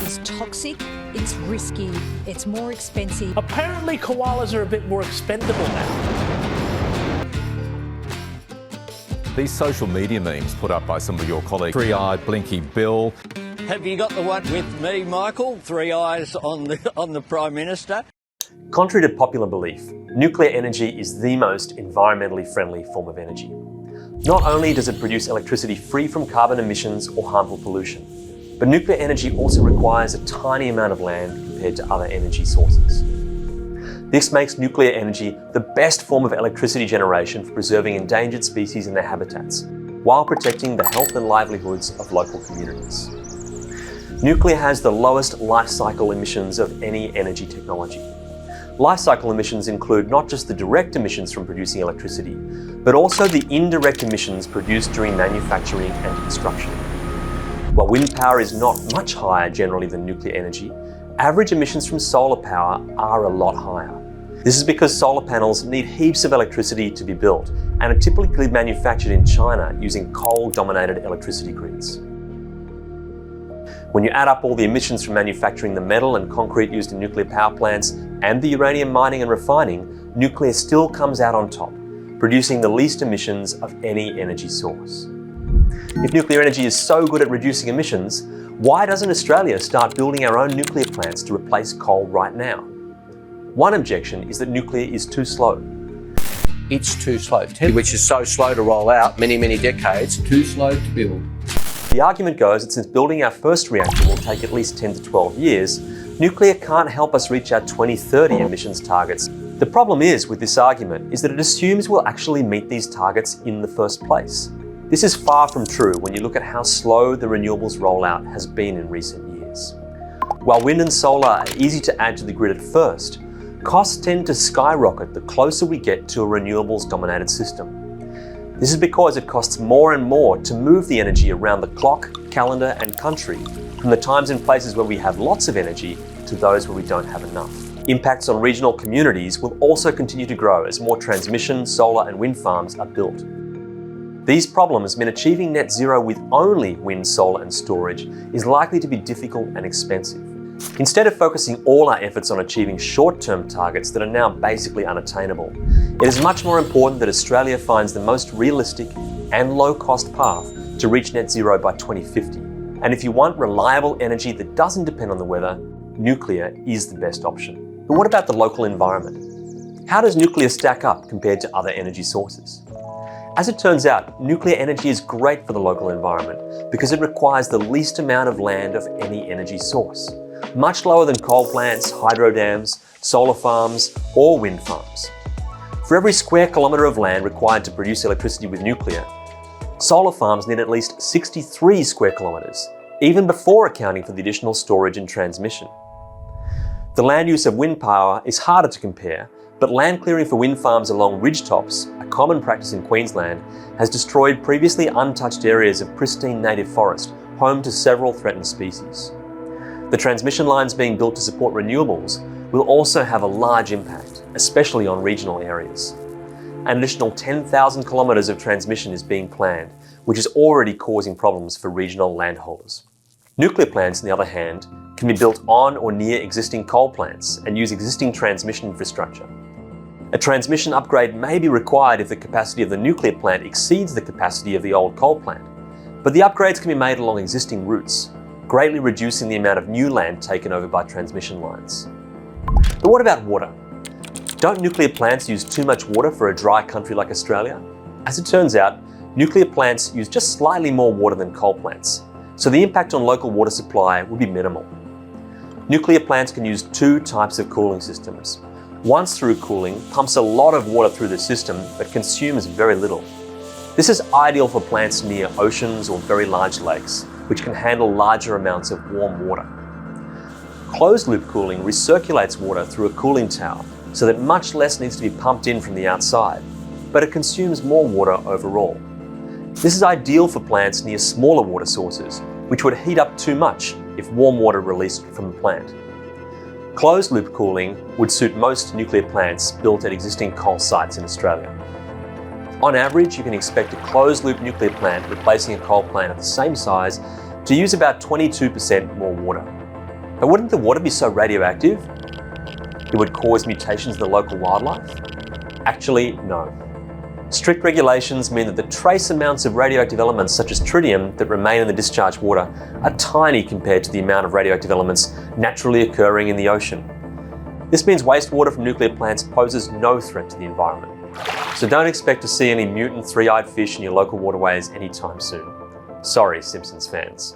It's toxic, it's risky, it's more expensive. Apparently koalas are a bit more expendable now. These social media memes put up by some of your colleagues, three-eyed Blinky Bill. Have you got the one with me, Michael? Three eyes on the Prime Minister? Contrary to popular belief, nuclear energy is the most environmentally friendly form of energy. Not only does it produce electricity free from carbon emissions or harmful pollution, but nuclear energy also requires a tiny amount of land compared to other energy sources. This makes nuclear energy the best form of electricity generation for preserving endangered species in their habitats, while protecting the health and livelihoods of local communities. Nuclear has the lowest life cycle emissions of any energy technology. Life cycle emissions include not just the direct emissions from producing electricity, but also the indirect emissions produced during manufacturing and construction. While wind power is not much higher generally than nuclear energy, average emissions from solar power are a lot higher. This is because solar panels need heaps of electricity to be built and are typically manufactured in China using coal-dominated electricity grids. When you add up all the emissions from manufacturing the metal and concrete used in nuclear power plants and the uranium mining and refining, nuclear still comes out on top, producing the least emissions of any energy source. If nuclear energy is so good at reducing emissions, why doesn't Australia start building our own nuclear plants to replace coal right now? One objection is that nuclear is too slow. It's too slow, which is so slow to roll out, many decades, too slow to build. The argument goes that since building our first reactor will take at least 10 to 12 years, nuclear can't help us reach our 2030 emissions targets. The problem with this argument is that it assumes we'll actually meet these targets in the first place. This is far from true when you look at how slow the renewables rollout has been in recent years. While wind and solar are easy to add to the grid at first, costs tend to skyrocket the closer we get to a renewables-dominated system. This is because it costs more and more to move the energy around the clock, calendar, and country, from the times and places where we have lots of energy to those where we don't have enough. Impacts on regional communities will also continue to grow as more transmission, solar, and wind farms are built. These problems mean achieving net zero with only wind, solar, and storage is likely to be difficult and expensive. Instead of focusing all our efforts on achieving short-term targets that are now basically unattainable, it is much more important that Australia finds the most realistic and low-cost path to reach net zero by 2050. And if you want reliable energy that doesn't depend on the weather, nuclear is the best option. But what about the local environment? How does nuclear stack up compared to other energy sources? As it turns out, nuclear energy is great for the local environment because it requires the least amount of land of any energy source, much lower than coal plants, hydro dams, solar farms, or wind farms. For every square kilometre of land required to produce electricity with nuclear, solar farms need at least 63 square kilometres, even before accounting for the additional storage and transmission. The land use of wind power is harder to compare, but land clearing for wind farms along ridgetops, a common practice in Queensland, has destroyed previously untouched areas of pristine native forest, home to several threatened species. The transmission lines being built to support renewables will also have a large impact, especially on regional areas. An additional 10,000 kilometres of transmission is being planned, which is already causing problems for regional landholders. Nuclear plants, on the other hand, can be built on or near existing coal plants and use existing transmission infrastructure. A transmission upgrade may be required if the capacity of the nuclear plant exceeds the capacity of the old coal plant, but the upgrades can be made along existing routes, greatly reducing the amount of new land taken over by transmission lines. But what about water? Don't nuclear plants use too much water for a dry country like Australia? As it turns out, nuclear plants use just slightly more water than coal plants, so the impact on local water supply will be minimal. Nuclear plants can use two types of cooling systems. Once-through cooling pumps a lot of water through the system but consumes very little. This is ideal for plants near oceans or very large lakes, which can handle larger amounts of warm water. Closed-loop cooling recirculates water through a cooling tower so that much less needs to be pumped in from the outside, but it consumes more water overall. This is ideal for plants near smaller water sources, which would heat up too much if warm water released from the plant. Closed-loop cooling would suit most nuclear plants built at existing coal sites in Australia. On average, you can expect a closed-loop nuclear plant replacing a coal plant of the same size to use about 22% more water. But wouldn't the water be so radioactive it would cause mutations in the local wildlife? Actually, no. Strict regulations mean that the trace amounts of radioactive elements such as tritium that remain in the discharged water are tiny compared to the amount of radioactive elements naturally occurring in the ocean. This means wastewater from nuclear plants poses no threat to the environment. So don't expect to see any mutant three-eyed fish in your local waterways anytime soon. Sorry, Simpsons fans.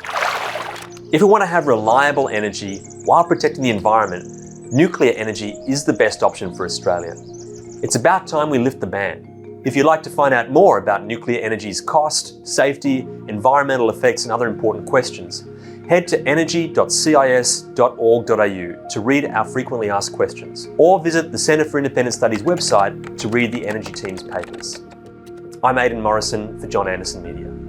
If we want to have reliable energy while protecting the environment, nuclear energy is the best option for Australia. It's about time we lift the ban. If you'd like to find out more about nuclear energy's cost, safety, environmental effects and other important questions, head to energy.cis.org.au to read our frequently asked questions, or visit the Centre for Independent Studies website to read the Energy Team's papers. I'm Aidan Morrison for John Anderson Media.